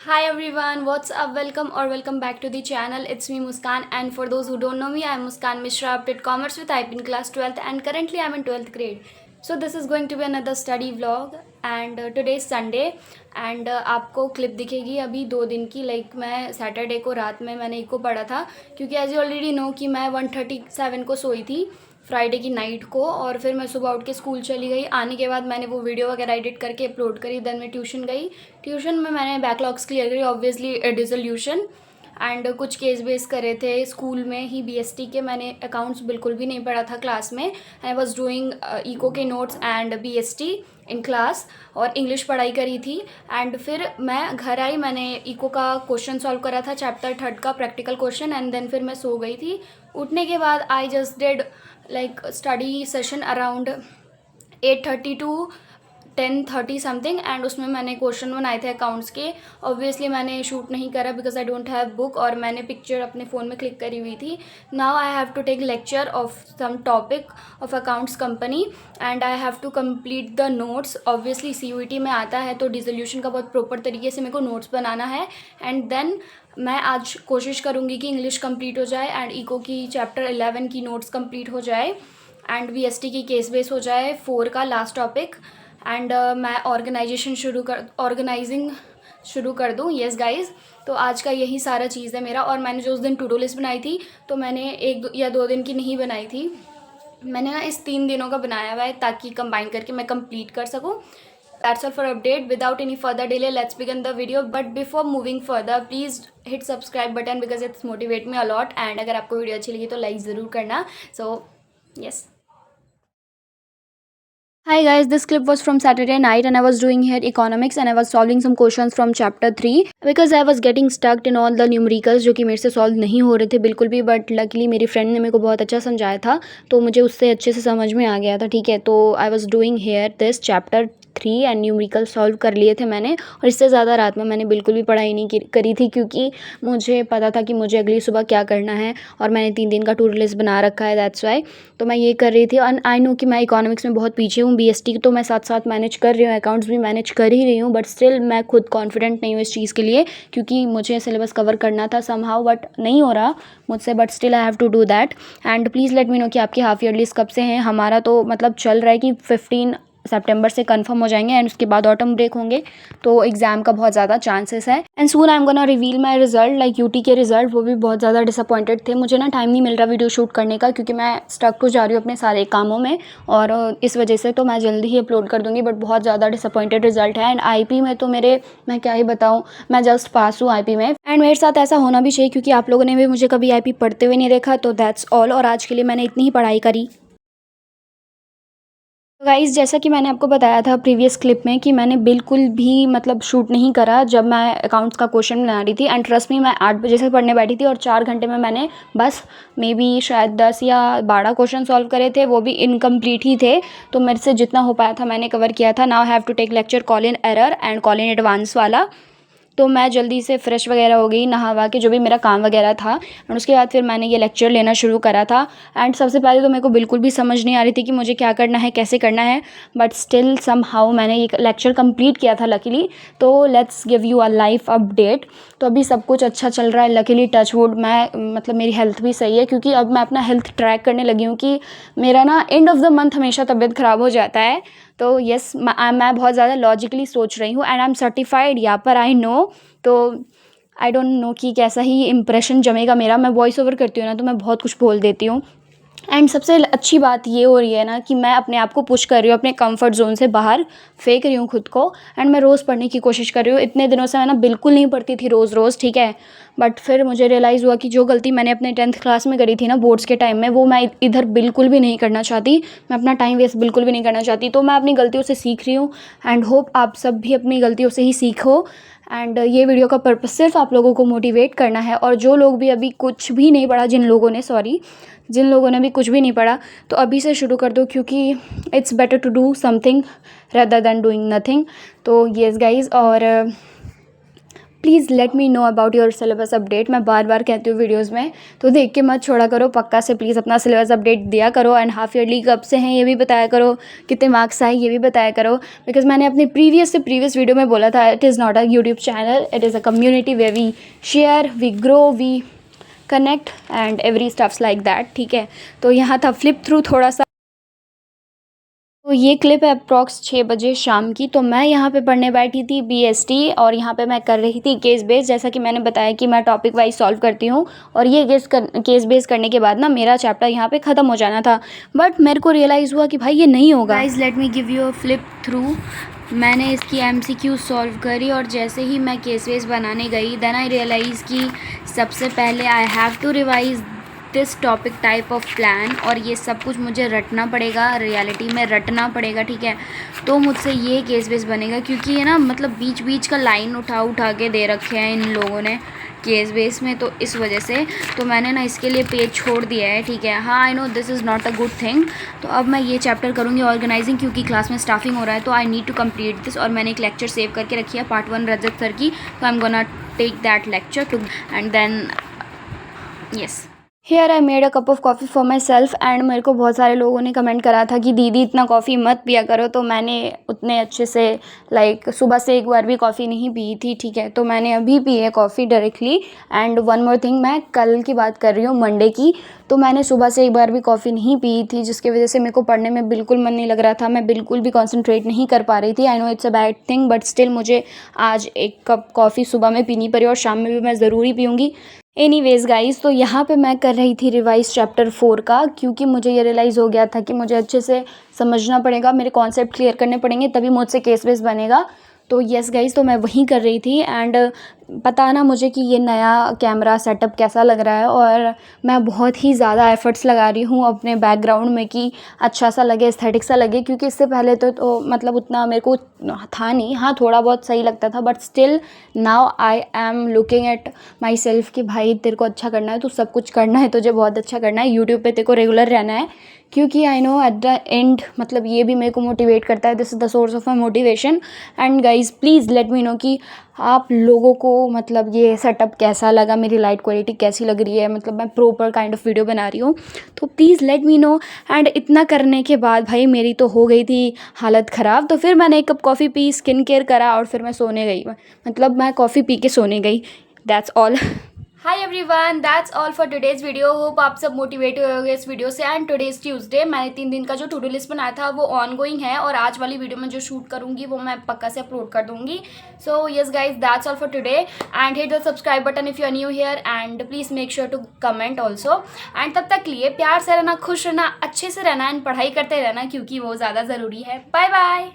Hi everyone, what's up? Welcome or welcome back to the channel. It's me Muskan, and for those who don't know me, I'm Muskan Mishra, update commerce with IP in class 12th, and currently I'm in 12th grade. So this is going to be another study vlog, and today is Sunday, and आपको clip दिखेगी अभी 2 दिन की. Like मैं Saturday को रात में मैंने इको पढ़ा था, क्योंकि एज यू ऑलरेडी नो कि मैं 1:37 को सोई थी फ्राइडे की नाइट को, और फिर मैं सुबह उठ के स्कूल चली गई. आने के बाद मैंने वो वीडियो वगैरह एडिट करके अपलोड करी. देन मैं ट्यूशन गई. ट्यूशन में मैंने बैकलॉग्स क्लियर करी, ऑब्वियसली डिसोल्यूशन, एंड कुछ केस बेस करे थे स्कूल में ही बीएसटी के. मैंने अकाउंट्स बिल्कुल भी नहीं पढ़ा था क्लास में. आई वॉज डूइंग इको के notes and BST in class, और इंग्लिश पढ़ाई करी थी. एंड फिर मैं घर आई, मैंने इको का क्वेश्चन सॉल्व करा था, चैप्टर 3 का प्रैक्टिकल क्वेश्चन, एंड देन फिर मैं सो गई थी. उठने के बाद I just did like study session around 8:30 to 10:30 something, and उसमें मैंने क्वेश्चन बनाए थे अकाउंट्स के. ऑब्वियसली मैंने शूट नहीं करा because I don't have book, और मैंने पिक्चर अपने फ़ोन में क्लिक करी हुई थी. Now I have to take lecture of some topic of accounts company, and I have to complete the notes. Obviously CUET में आता है तो डिसोल्यूशन का बहुत प्रॉपर तरीके से मेरे को नोट्स बनाना है. एंड देन मैं आज कोशिश करूँगी कि इंग्लिश कंप्लीट हो जाए, एंड इको की चैप्टर 11 की नोट्स कंप्लीट हो जाए, एंड VST की केस बेस हो जाए 4 का लास्ट टॉपिक, एंड मैं ऑर्गेनाइजिंग शुरू कर दूँ. येस गाइज़, तो आज का यही सारा चीज़ है मेरा. और मैंने जो उस दिन टू डू लिस्ट बनाई थी, तो मैंने 1 या 2 दिन की नहीं बनाई थी, मैंने ना इस 3 दिनों का बनाया हुआ है, ताकि कंबाइन करके मैं कंप्लीट कर सकूँ. That's all for update. Without any further delay, let's begin the video. But before moving further, please hit subscribe button because it's motivate me a lot. And अगर आपको वीडियो अच्छी लगी तो लाइक ज़रूर करना. So yes. Hi guys, this clip was from Saturday night, and I was doing here economics, and I was solving some questions from chapter 3 because I was getting stuck in all the numericals जो कि मेरे से solve नहीं हो रहे थे बिल्कुल भी. बट लकीली मेरी फ्रेंड ने मेरे को बहुत अच्छा समझाया था, तो मुझे उससे अच्छे से समझ में आ गया था. ठीक है, तो I was doing here this chapter 3 and numerical solve कर लिए थे मैंने. और इससे ज़्यादा रात में मैंने बिल्कुल भी पढ़ाई नहीं करी थी, क्योंकि मुझे पता था कि मुझे अगली सुबह क्या करना है, और मैंने 3 दिन का टू डू लिस्ट बना रखा है. दैट्स वाई तो मैं ये कर रही थी. एंड आई नो कि मैं इकोनॉमिक्स में बहुत पीछे हूँ. BST तो मैं साथ साथ मैनेज कर रही हूँ, अकाउंट्स भी मैनेज कर ही रही हूँ, बट स्टिल मैं खुद कॉन्फिडेंट नहीं हूँ इस चीज़ के लिए, क्योंकि मुझे सिलेबस कवर करना था समहाउ, बट नहीं हो रहा मुझसे. But still I have to do that. And please let me know कि आपकी हाफ ईयरलीज कब से हैं. हमारा तो मतलब चल रहा है कि 15 सितंबर से कंफर्म हो जाएंगे, एंड उसके बाद ऑटम ब्रेक होंगे, तो एग्ज़ाम का बहुत ज़्यादा चांसेस है. And soon I am gonna reveal my result, like UT के रिजल्ट. वो भी बहुत ज़्यादा डिसअपॉइंटेड थे. मुझे ना टाइम नहीं मिल रहा वीडियो शूट करने का, क्योंकि मैं स्टक हो जा रही हूँ अपने सारे कामों में, और इस वजह से तो मैं जल्दी ही अपलोड कर दूँगी. बट बहुत ज़्यादा डिसअपॉइंटेड रिजल्ट है. एंड IP में तो मैं क्या ही बताऊँ, मैं जस्ट पास हूँ IP में. एंड मेरे साथ ऐसा होना भी चाहिए, क्योंकि आप लोगों ने भी मुझे कभी IP पढ़ते हुए नहीं देखा. तो दैट्स ऑल, और आज के लिए मैंने इतनी ही पढ़ाई करी. गाइज़, जैसा कि मैंने आपको बताया था प्रीवियस क्लिप में कि मैंने बिल्कुल भी मतलब शूट नहीं करा जब मैं अकाउंट्स का क्वेश्चन बना रही थी. एंड ट्रस्ट मी, मैं 8 बजे से पढ़ने बैठी थी, और 4 घंटे में मैंने बस मे बी शायद 10 या 12 क्वेश्चन सॉल्व करे थे, वो भी इनकम्प्लीट ही थे. तो मेरे से जितना हो पाया था मैंने कवर किया था. Now have to take lecture call in error and call in advance वाला. तो मैं जल्दी से फ्रेश वगैरह हो गई, नहा के जो भी मेरा काम वगैरह था, और उसके बाद फिर मैंने ये लेक्चर लेना शुरू करा था. एंड सबसे पहले तो मेरे को बिल्कुल भी समझ नहीं आ रही थी कि मुझे क्या करना है, कैसे करना है, बट स्टिल समहाउ मैंने ये लेक्चर कंप्लीट किया था लकीली. तो let's give you a life update. तो अभी सब कुछ अच्छा चल रहा है लकीली, टच वुड. मैं मतलब मेरी हेल्थ भी सही है, क्योंकि अब मैं अपना हेल्थ ट्रैक करने लगी हूँ कि मेरा ना एंड ऑफ द मंथ हमेशा तबीयत ख़राब हो जाता है. तो येस, मैं बहुत ज़्यादा लॉजिकली सोच रही हूँ, एंड आई एम सर्टिफाइड यहाँ पर, आई नो. तो आई डोंट नो कि कैसा ही इंप्रेशन जमेगा मेरा. मैं वॉइस ओवर करती हूँ ना, तो मैं बहुत कुछ बोल देती हूँ. एंड सबसे अच्छी बात ये हो रही है ना कि मैं अपने आप को पुश कर रही हूँ, अपने कंफर्ट जोन से बाहर फेंक रही हूँ खुद को. एंड मैं रोज़ पढ़ने की कोशिश कर रही हूँ. इतने दिनों से मैं ना बिल्कुल नहीं पढ़ती थी रोज़, ठीक है, बट फिर मुझे रियलाइज़ हुआ कि जो गलती मैंने अपने 10th क्लास में करी थी ना बोर्ड्स के टाइम में, वो मैं इधर बिल्कुल भी नहीं करना चाहती. मैं अपना टाइम वेस्ट बिल्कुल भी नहीं करना चाहती. तो मैं अपनी गलतियों से सीख रही हूँ, एंड होप आप सब भी अपनी गलतियों से ही सीखो. एंड ये वीडियो का पर्पस सिर्फ आप लोगों को मोटिवेट करना है. और जो लोग भी अभी कुछ भी नहीं पढ़ा, जिन लोगों ने भी कुछ भी नहीं पढ़ा, तो अभी से शुरू कर दो, क्योंकि it's better to do something rather than doing nothing. तो येस गाइज़, और please let me know about your syllabus update. मैं बार बार कहती हूँ वीडियोज़ में, तो देख के मत छोड़ा करो, पक्का से प्लीज़ अपना सिलेबस अपडेट दिया करो। एंड हाफ ईयरली कब से हैं ये भी बताया करो, कितने मार्क्स आए ये भी बताया करो। बिकॉज मैंने अपने प्रीवियस वीडियो में बोला था, it is not a YouTube channel, it is a community way we share, we grow, we connect and every stuffs like that. ठीक है, तो यहाँ था फ्लिप थ्रू थोड़ा सा। तो ये क्लिप है अप्रॉक्स 6 बजे शाम की। तो मैं यहाँ पे पढ़ने बैठी थी BST और यहाँ पे मैं कर रही थी केस बेस। जैसा कि मैंने बताया कि मैं टॉपिक वाइज सॉल्व करती हूँ और ये केस बेस करने के बाद ना मेरा चैप्टर यहाँ पे ख़त्म हो जाना था, बट मेरे को रियलाइज़ हुआ कि भाई ये नहीं होगा। Guys let me give you a flip through. मैंने इसकी MCQ सॉल्व करी और जैसे ही मैं केस बेस बनाने गई, देन आई रियलाइज़ कि सबसे पहले I have to revise this topic type of plan, और ये सब कुछ मुझे रटना पड़ेगा, रियलिटी में रटना पड़ेगा। ठीक है, तो मुझसे ये केस बेस बनेगा, क्योंकि ये ना मतलब बीच बीच का लाइन उठा के दे रखे हैं इन लोगों ने केस बेस में, तो इस वजह से तो मैंने ना इसके लिए पेज छोड़ दिया है। ठीक है, हाँ I know this is not a good thing. तो अब मैं ये चैप्टर करूँगी ऑर्गेनाइजिंग, क्योंकि क्लास में स्टाफिंग हो रहा है, तो I need to complete this. और मैंने एक लेक्चर सेव करके रखी है पार्ट 1 रजत सर की, तो I am gonna take that lecture too and then yes. Here I made a cup of coffee for my self. एंड मेरे को बहुत सारे लोगों ने कमेंट करा था कि दीदी इतना कॉफ़ी मत पिया करो, तो मैंने उतने अच्छे से सुबह से एक बार भी कॉफ़ी नहीं पी थी। ठीक है, तो मैंने अभी पी है coffee directly. And one more thing, मैं कल की बात कर रही हूँ, मंडे की। तो मैंने सुबह से एक बार भी कॉफ़ी नहीं पी थी, जिसकी वजह से मेरे को पढ़ने में बिल्कुल मन नहीं लग रहा था, मैं बिल्कुल भी कॉन्सेंट्रेट नहीं कर पा रही थी। I know it's a bad thing, but still मुझे आज एक कप कॉफ़ी सुबह में पीनी पड़ी और शाम में भी मैं ज़रूर ही पीऊँगी। एनीवेज़ गाइस, तो यहाँ पे मैं कर रही थी रिवाइज़ चैप्टर 4 का, क्योंकि मुझे ये रियलाइज़ हो गया था कि मुझे अच्छे से समझना पड़ेगा, मेरे कॉन्सेप्ट क्लियर करने पड़ेंगे, तभी मुझसे केस बेस बनेगा। तो येस गाइस, तो मैं वही कर रही थी। एंड पता ना मुझे कि ये नया कैमरा सेटअप कैसा लग रहा है, और मैं बहुत ही ज़्यादा एफ़र्ट्स लगा रही हूँ अपने बैकग्राउंड में कि अच्छा सा लगे, एस्थेटिक सा लगे, क्योंकि इससे पहले तो मतलब उतना मेरे को था नहीं। हाँ, थोड़ा बहुत सही लगता था, but still now I am looking at my self कि भाई तेरे को अच्छा करना है, तो सब कुछ करना है, तुझे बहुत अच्छा करना है, यूट्यूब पे तेरे को रेगुलर रहना है, क्योंकि I know at the end मतलब ये भी मेरे को मोटिवेट करता है। This is the source of my motivation. And guys please let me know कि आप लोगों को मतलब ये सेटअप कैसा लगा, मेरी लाइट क्वालिटी कैसी लग रही है, मतलब मैं प्रॉपर काइंड ऑफ वीडियो बना रही हूँ, तो please let me no. And इतना करने के बाद भाई मेरी तो हो गई थी हालत ख़राब। तो फिर मैंने एक cup coffee P, skin care करा और फिर मैं सोने गई, मतलब मैं कॉफ़ी पी के सोने गई। That's all. Hi everyone, that's all for today's video. Hope आप सब मोटिवेट हुए होंगे इस वीडियो से। And today is Tuesday. मैंने 3 दिन का जो टू डू लिस्ट बनाया था वो ऑन गोइंग है, और आज वाली वीडियो में जो शूट करूँगी वो मैं पक्का से अपलोड कर दूँगी। So yes guys, that's all for today. And hit the subscribe button if you are new here, and please make sure to comment also. And तब तक के लिए प्यार से रहना, खुश रहना, अच्छे से रहना, एंड पढ़ाई करते रहना, क्योंकि वो ज़्यादा ज़रूरी है। Bye bye.